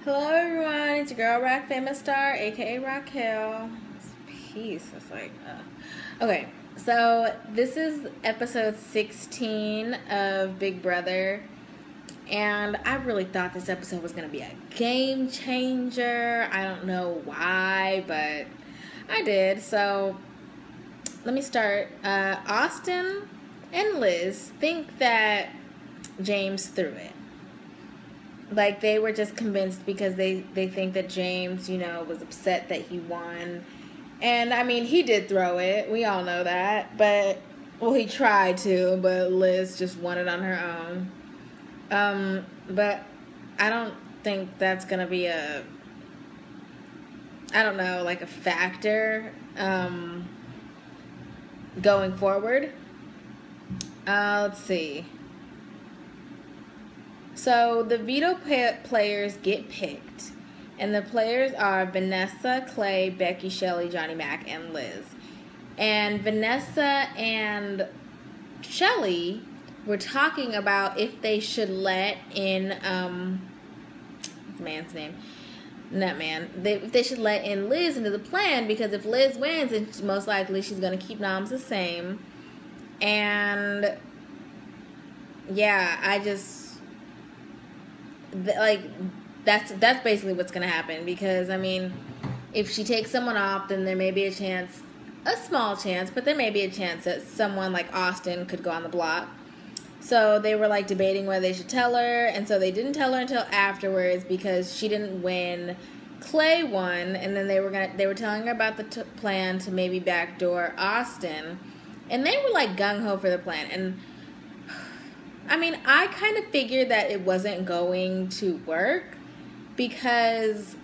Hello everyone, it's your girl Rock Famous Star, aka Raquel. Peace. It's like, okay. So this is episode 16 of Big Brother, and I really thought this episode was gonna be a game changer. I don't know why, but I did. So let me start. Austin and Liz think that James threw it. Like, they were just convinced because they think that James, was upset that he won. And, I mean, he did throw it. We all know that. But, well, he tried to, but Liz just won it on her own. But I don't think that's going to be a factor going forward. Let's see. So the veto players get picked, and the players are Vanessa, Clay, Becky, Shelly, Johnny Mac, and Liz. And Vanessa and Shelly were talking about if they should let in what's the man's name? If they should let in Liz into the plan, because if Liz wins, then most likely she's gonna keep noms the same. And yeah, that's basically what's gonna happen, because I mean, if she takes someone off, then there may be a small chance, but there may be a chance that someone like Austin could go on the block. So they were like debating whether they should tell her, and so they didn't tell her until afterwards because she didn't win. Clay won, and then they were telling her about the plan to maybe backdoor Austin, and they were like gung ho for the plan. And I mean, I kind of figured that it wasn't going to work because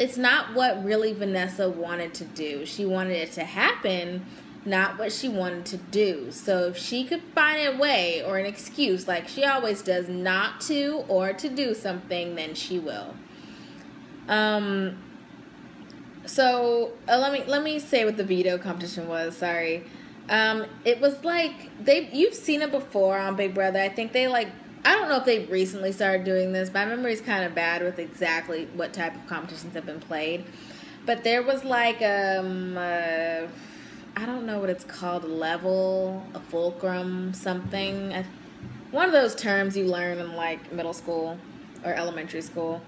it's not what really Vanessa wanted to do. She wanted it to happen, not what she wanted to do. So if she could find a way or an excuse, like she always does, not to or to do something, then she will. So let me say what the veto competition was. Sorry. It was like you've seen it before on Big Brother. I think I don't know if they've recently started doing this. My memory is kind of bad with exactly what type of competitions have been played. But there was like I don't know what it's called, a fulcrum, something. One of those terms you learn in like middle school or elementary school.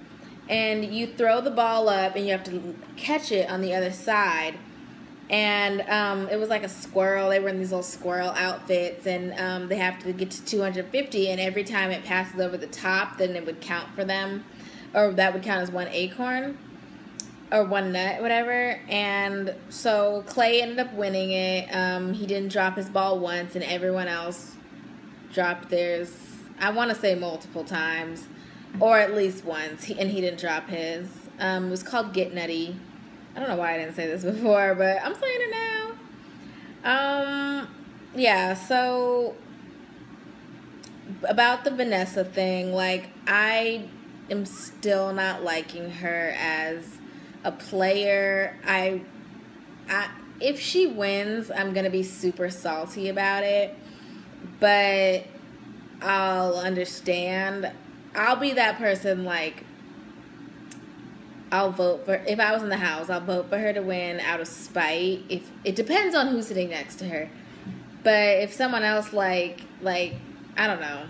And you throw the ball up and you have to catch it on the other side. And it was like a squirrel. They were in these little squirrel outfits, and they have to get to 250, and every time it passes over the top, then it would count for them, or that would count as one acorn or one nut, whatever. And so Clay ended up winning it. He didn't drop his ball once, and everyone else dropped theirs, I want to say multiple times, or at least once, and he didn't drop his. It was called Get Nutty. I don't know why I didn't say this before, but I'm saying it now. Yeah, so about the Vanessa thing, like, I am still not liking her as a player. If she wins, I'm going to be super salty about it, but I'll understand. I'll be that person, like, if I was in the house, I'll vote for her to win out of spite. If it depends on who's sitting next to her. But if someone else I don't know.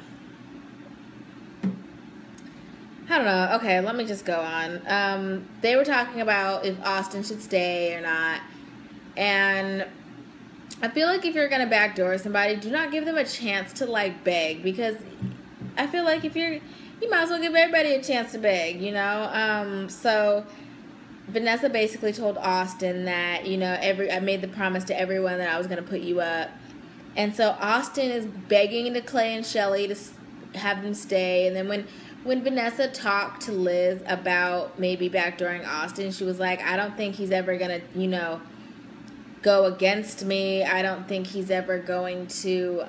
Okay, let me just go on. They were talking about if Austin should stay or not. And I feel like if you're going to backdoor somebody, do not give them a chance to beg, because I feel like you might as well give everybody a chance to beg, So Vanessa basically told Austin that, I made the promise to everyone that I was going to put you up. And so Austin is begging to Clay and Shelly to have them stay. And then when Vanessa talked to Liz about maybe backdooring Austin, she was like, I don't think he's ever going to, go against me. I don't think he's ever going to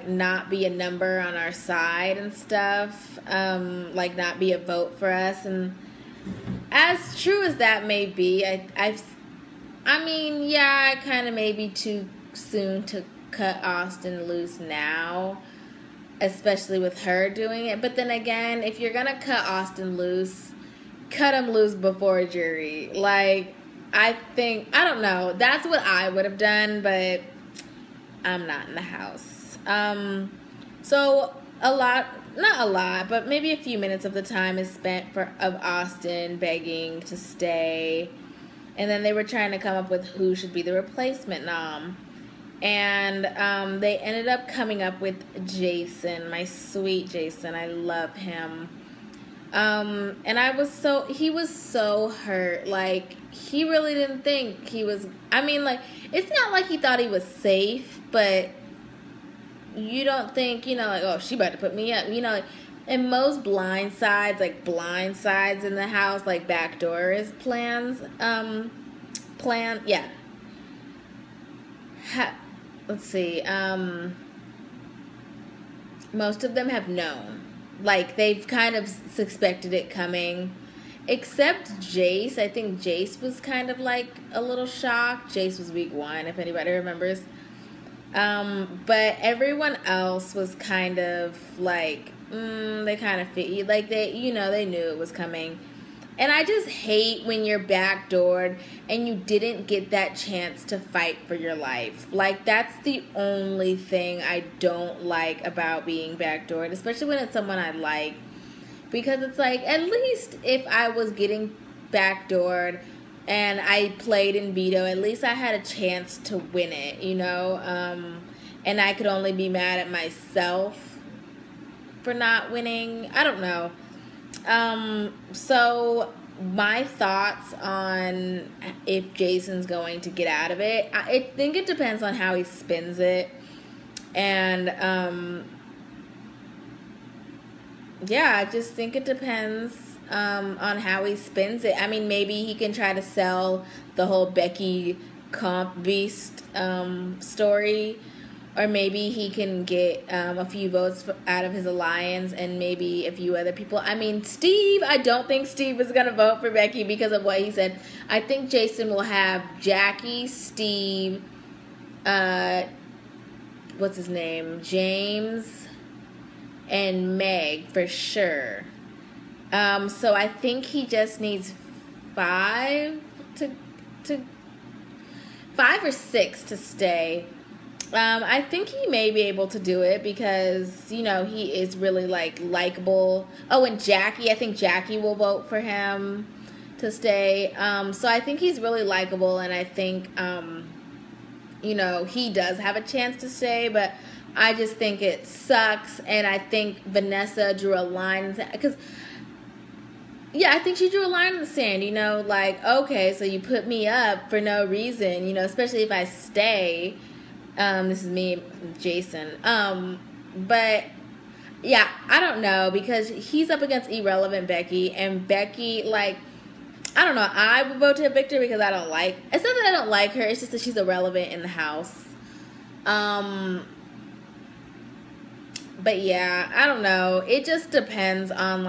not be a number on our side and stuff, not be a vote for us. And as true as that may be, I mean, it kind of may be too soon to cut Austin loose now, especially with her doing it. But then again, if you're gonna cut Austin loose, cut him loose before a jury. Like, I don't know. That's what I would have done, but I'm not in the house. So not a lot, but maybe a few minutes of the time is spent of Austin begging to stay. And then they were trying to come up with who should be the replacement nom. And they ended up coming up with Jason, my sweet Jason. I love him. And he was so hurt. Like, he really didn't think he was, it's not like he thought he was safe, but you don't think, like, oh, she about to put me up. In most blind sides in the house, like backdoor is yeah. Let's see. Most of them have known. Like, they've kind of suspected it coming. Except Jace. I think Jace was kind of like a little shocked. Jace was week 1, if anybody remembers. But everyone else was kind of like, they kind of fit you. Like, they knew it was coming. And I just hate when you're backdoored and you didn't get that chance to fight for your life. Like, that's the only thing I don't like about being backdoored, especially when it's someone I like. Because it's like, at least if I was getting backdoored and I played in Veto, at least I had a chance to win it, and I could only be mad at myself for not winning. I don't know. So my thoughts on if Jason's going to get out of it, I think it depends on how he spins it. And, yeah, I just think it depends on how he spins it. I mean, maybe he can try to sell the whole Becky comp beast story, or maybe he can get a few votes out of his alliance and maybe a few other people. I mean, Steve, I don't think Steve is going to vote for Becky because of what he said. I think Jason will have Jackie, Steve, what's his name, James, and Meg for sure. So I think he just needs 5 or 6 to stay. I think he may be able to do it because, he is really, likable. Oh, and Jackie, I think Jackie will vote for him to stay. So I think he's really likable, and I think, he does have a chance to stay, but I just think it sucks, and I think Vanessa drew a line, because, yeah, I think she drew a line in the sand, okay, so you put me up for no reason, especially if I stay. This is me, Jason. But yeah, I don't know, because he's up against irrelevant Becky, and Becky, I don't know, I would vote to Victor because it's not that I don't like her, it's just that she's irrelevant in the house. But yeah, I don't know, it just depends on,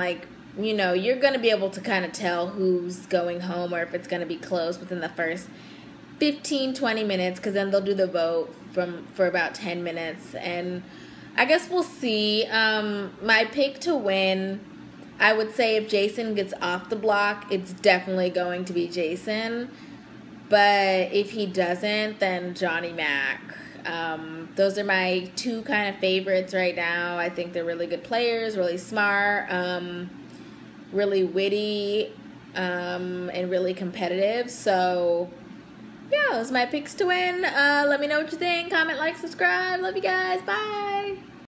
you're going to be able to kind of tell who's going home, or if it's going to be close within the first 15-20 minutes, because then they'll do the vote for about 10 minutes, and I guess we'll see. My pick to win, I would say if Jason gets off the block, it's definitely going to be Jason, but if he doesn't, then Johnny Mac. Those are my 2 kind of favorites right now. I think they're really good players, really smart, really witty, and really competitive, so yeah, those are my picks to win. Let me know what you think. Comment, like, subscribe. Love you guys. Bye.